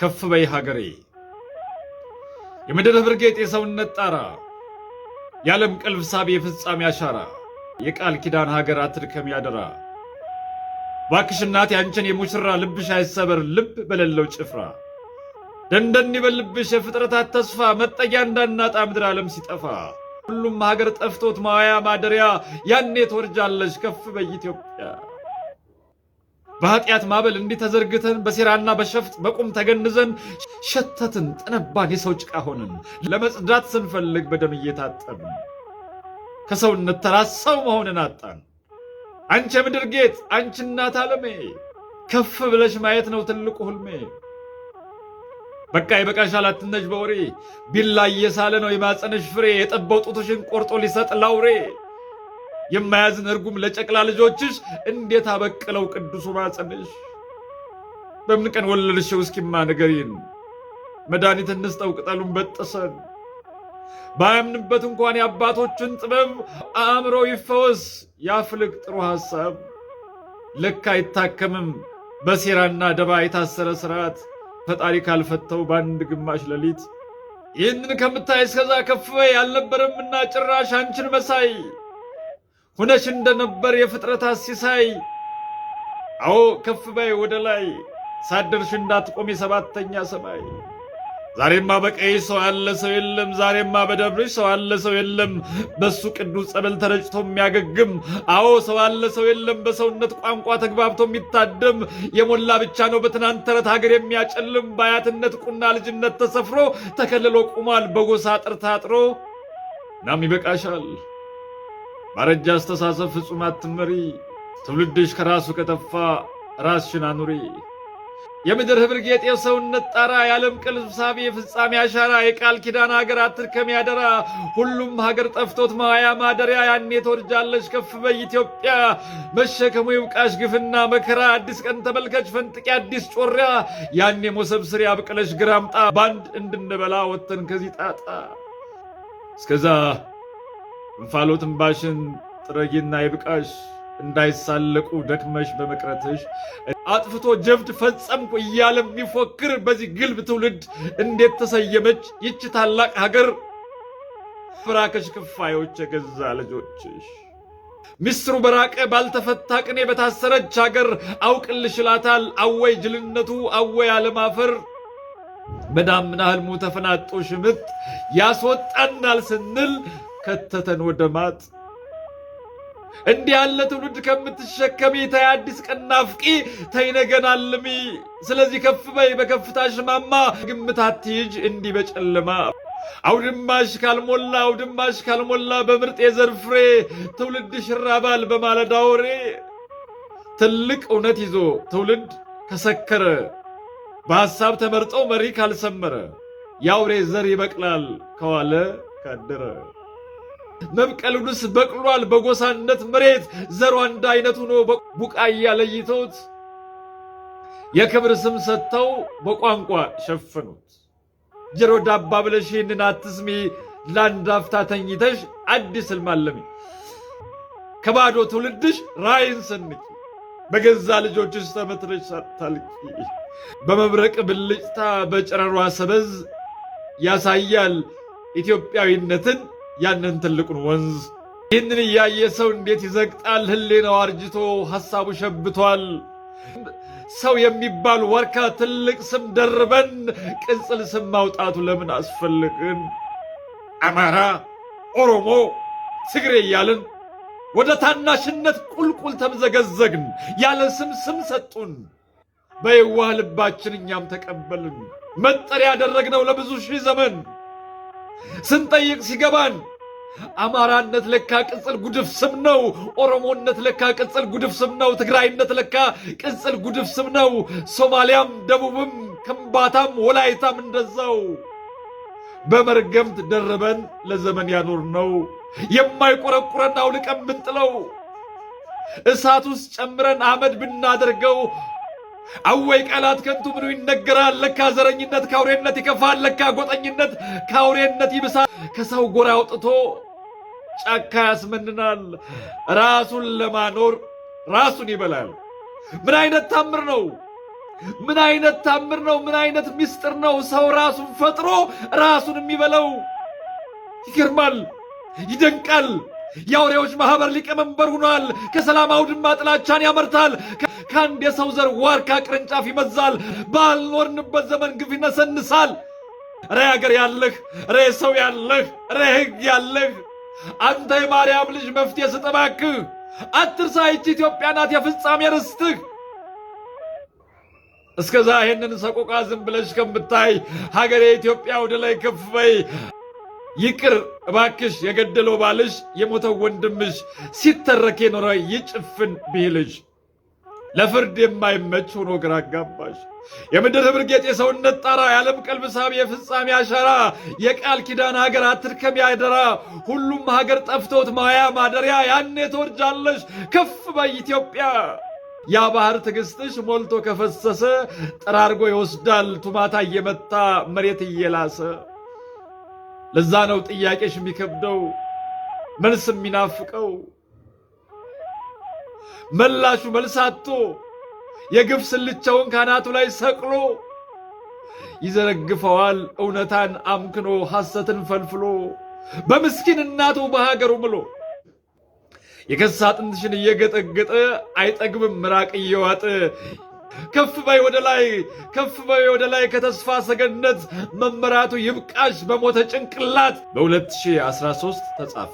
ከፍ በይ ሀገሬ የምድር ብርጌጥ የሰውነት ጣራ የዓለም ቀልብ ሳቢ የፍጻሜ አሻራ የቃል ኪዳን ሀገር አትድከም ያደራ ባክሽ እናቴ አንቺን የሙሽራ ልብሽ አይሰበር ልብ በሌለው ጭፍራ ደንደን ይበልብሽ የፍጥረታት ተስፋ መጠጊያ እንዳናጣ ምድር ዓለም ሲጠፋ ሁሉም ሀገር ጠፍቶት ማዋያ ማደሪያ ያኔ ትወርጃለሽ ከፍ በይ ኢትዮጵያ። በኃጢአት ማበል እንዲህ ተዘርግተን በሴራና በሸፍጥ በቁም ተገንዘን ሸተትን ጠነባን የሰው ጭቃ ሆንን ለመጽዳት ስንፈልግ በደም እየታጠብን ከሰውነት ተራ ሰው መሆንን አጣን። አንቺ የምድር ጌጥ አንቺ እናት ዓለሜ ከፍ ብለሽ ማየት ነው ትልቁ ህልሜ። በቃ ይበቃሻል አትነሽ በወሬ ቢላ እየሳለ ነው የማጸነሽ ፍሬ የጠባው ጡትሽን ቆርጦ ሊሰጥ ላውሬ የማያዝን እርጉም ለጨቅላ ልጆችሽ እንዴት አበቅለው ቅዱሱ ማጸንሽ። በምን ቀን ወለድሽው እስኪማ ንገሪን መድኃኒት እንስጠው ቅጠሉን በጥሰን ባያምንበት እንኳን የአባቶችን ጥበብ አእምሮ ይፈወስ ያፍልቅ ጥሩ ሐሳብ። ልክ አይታከምም በሴራና ደባ የታሰረ ስርዓት ፈጣሪ ካልፈተው በአንድ ግማሽ ሌሊት። ይህንን ከምታይ እስከዛ ከፍ በይ አልነበረምና ጭራሽ አንቺን መሳይ ሁነሽ እንደነበር የፍጥረታት ሲሳይ። አዎ ከፍ በይ ወደ ላይ ሳደርሽ እንዳትቆም የሰባተኛ ሰማይ። ዛሬማ በቀይ ሰው ያለ ሰው የለም ዛሬማ በደብርሽ ሰው ያለ ሰው የለም በሱ ቅዱስ ጸበል ተረጭቶ የሚያገግም። አዎ ሰው ያለ ሰው የለም በሰውነት ቋንቋ ተግባብቶ የሚታደም የሞላ ብቻ ነው በትናንት ተረት ሀገር የሚያጨልም። በአያትነት ቁና ልጅነት ተሰፍሮ ተከልሎ ቁሟል በጎሳ አጥር ታጥሮ። ናም ይበቃሻል ባረጃ አስተሳሰብ ፍጹም አትመሪ ትውልድሽ ከራሱ ከተፋ ራስሽን አኑሪ። የምድር ህብር ጌጥ የሰውነት ጣራ የዓለም ቀልብ ሳቢ የፍጻሜ አሻራ የቃል ኪዳን ሀገር አትድከም ያደራ ሁሉም ሀገር ጠፍቶት ማዋያ ማደሪያ ያኔ ትወርጃለሽ ከፍ በይ ኢትዮጵያ። መሸከሙ ይብቃሽ ግፍና መከራ አዲስ ቀን ተመልከች ፈንጥቂ አዲስ ጮሪያ ያኔ ሞሰብ ስር ያብቅለሽ ግራምጣ ባንድ እንድንበላ ወጥተን ከዚህ ጣጣ። እስከዛ እንፋሎት እንባሽን ጥረጊና ይብቃሽ እንዳይሳለቁ ደክመሽ በመቅረትሽ። አጥፍቶ ጀብድ ፈጸምኩ እያለ የሚፎክር በዚህ ግልብ ትውልድ እንዴት ተሰየመች ይች ታላቅ ሀገር? ፍራከሽ ክፋዮች የገዛ ልጆችሽ ሚስጥሩ በራቀ ባልተፈታ ቅኔ በታሰረች ሀገር አውቅልሽ ይላታል አወይ ጅልነቱ አወይ አለማፈር። በዳምና ህልሙ ተፈናጦ ሽምጥ ያስወጣናል ስንል ከተተን ወደ ማጥ። እንዲህ ያለ ትውልድ ከምትሸከሚ ተይ አዲስ ቀን ናፍቂ ተይ ነገን አልሚ። ስለዚህ ከፍ በይ በከፍታሽ ማማ ግምት አትሂጅ እንዲህ በጨለማ። አውድማሽ ካልሞላ በምርጥ የዘር ፍሬ ትውልድሽ ይራባል በማለዳ ወሬ። ትልቅ እውነት ይዞ ትውልድ ከሰከረ በሐሳብ ተመርጠው መሪ ካልሰመረ የአውሬ ዘር ይበቅላል ከዋለ ካደረ። መብቀሉንስ በቅሏል በጎሳነት መሬት ዘሯ አንድ አይነት ሆኖ ቡቃያ ለይተውት የክብር ስም ሰጥተው በቋንቋ ሸፈኑት። ጆሮ ዳባ ብለሽ ይህንን አትስሚ ለአንድ አፍታ ተኝተሽ አዲስ ህልም አለሚ። ከባዶ ትውልድሽ ራይን ሰንቂ በገዛ ልጆችሽ ተመትረሽ ሳታልቂ። በመብረቅ ብልጭታ በጨረሯ ሰበዝ ያሳያል ኢትዮጵያዊነትን ያንን ትልቁን ወንዝ። ይህንን እያየ ሰው እንዴት ይዘግጣል ህሌናው አርጅቶ ሐሳቡ ሸብቷል። ሰው የሚባል ዋርካ ትልቅ ስም ደርበን ቅጽል ስም ማውጣቱ ለምን አስፈልግን? አማራ፣ ኦሮሞ፣ ትግሬ እያልን ወደ ታናሽነት ቁልቁል ተምዘገዘግን። ያለ ስም ሰጡን በየዋህ ልባችን እኛም ተቀበልን። መጠሪያ ያደረግነው ለብዙ ሺህ ዘመን ስንጠይቅ ሲገባን አማራነት ለካ ቅጽል ጉድፍ ስም ነው። ኦሮሞነት ለካ ቅጽል ጉድፍ ስም ነው። ትግራይነት ለካ ቅጽል ጉድፍ ስም ነው። ሶማሊያም፣ ደቡብም፣ ከምባታም ወላይታም እንደዛው በመርገምት ደርበን ለዘመን ያኖር ነው። የማይቆረቁረን አውልቀን ብንጥለው እሳት ውስጥ ጨምረን አመድ ብናደርገው አወይ ቃላት ከንቱ ምኑ ይነገራል። ለካ ዘረኝነት ከአውሬነት ይከፋል። ለካ ጎጠኝነት ከአውሬነት ይብሳል። ከሰው ጎራ አውጥቶ ጫካ ያስመንናል። ራሱን ለማኖር ራሱን ይበላል። ምን አይነት ታምር ነው! ምን አይነት ታምር ነው? ምን አይነት ምስጢር ነው? ሰው ራሱን ፈጥሮ ራሱን የሚበለው። ይገርማል፣ ይደንቃል። የአውሬዎች ማህበር ሊቀመንበር ሆኗል። ከሰላም አውድማ ጥላቻን ያመርታል። ከአንድ የሰው ዘር ዋርካ ቅርንጫፍ ይመዛል። ባልኖርንበት ዘመን ግፍ ይነሰንሳል። ረ አገር ያለህ፣ ረ ሰው ያለህ፣ ረ ሕግ ያለህ አንተ የማርያም ልጅ መፍትሄ ስጥ እባክህ። አትርሳ፣ ይህች ኢትዮጵያ ናት የፍጻሜ ርስትህ። እስከዛ ይህንን ሰቆቃ ዝም ብለሽ ከምታይ ሀገሬ ኢትዮጵያ ወደ ላይ ከፍ በይ። ይቅር እባክሽ የገደለው ባልሽ፣ የሞተው ወንድምሽ፣ ሲተረክ የኖረ ይጭፍን ብሂልሽ። ለፍርድ የማይመች ሆኖ ግራ አጋባሽ። የምድር ህብር ጌጥ፣ የሰውነት ጣራ፣ የዓለም ቀልብ ሳቢ፣ የፍጻሜ አሻራ፣ የቃል ኪዳን ሀገር አትድከም ያደራ። ሁሉም ሀገር ጠፍቶት ማያ ማደሪያ፣ ያኔ ትወርጃለሽ ከፍ በይ ኢትዮጵያ። ያ ባህር ትዕግስትሽ ሞልቶ ከፈሰሰ ጠራርጎ ይወስዳል ቱማታ እየመታ መሬት እየላሰ። ለዛ ነው ጥያቄሽ የሚከብደው መልስ የሚናፍቀው። መላሹ መልስ አጥቶ የግፍ ስልቻውን ካናቱ ላይ ሰቅሎ ይዘረግፈዋል እውነታን አምክኖ ሐሰትን ፈልፍሎ በምስኪን እናቱ በሀገሩ ምሎ። የከሳ አጥንትሽን እየገጠገጠ አይጠግብም ምራቅ እየዋጠ። ከፍ በይ ወደ ላይ፣ ከፍ በይ ወደ ላይ ከተስፋ ሰገነት። መመራቱ ይብቃሽ በሞተ ጭንቅላት። በ2013 ተጻፈ።